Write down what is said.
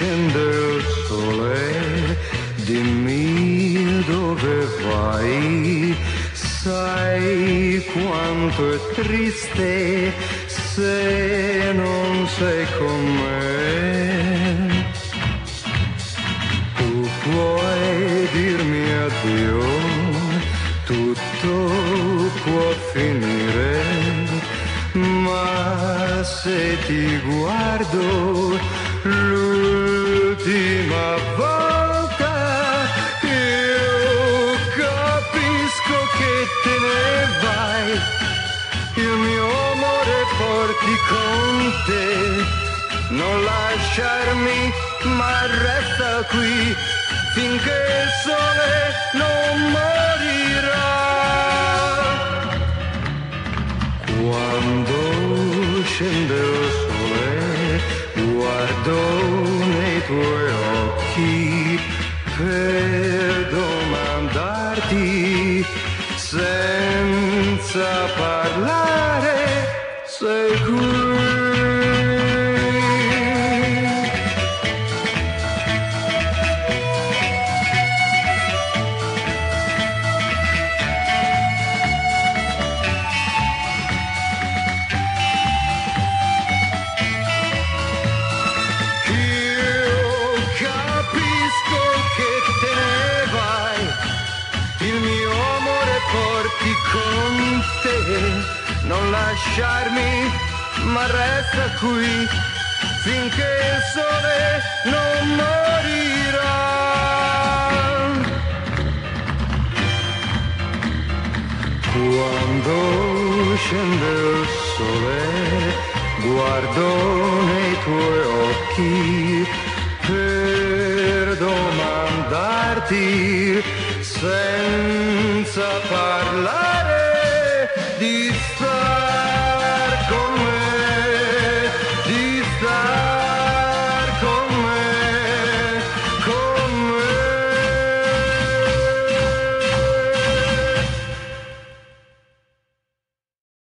scende il sole, dimmi dove vai, sai quanto è triste se non sei con me. Tu puoi dirmi addio, tutto può finire, ma se ti guardo l'ultima volta io capisco che te ne vai, il mio amore porti con te, non lasciarmi ma resta qui finché il sole non morirà. Quando scende il sole guardo nei tuoi occhi per domandarti senza parlare sei qui. Con te, non lasciarmi, ma resta qui finché il sole non morirà. Quando scende il sole, guardo nei tuoi occhi per domandarti senza parlare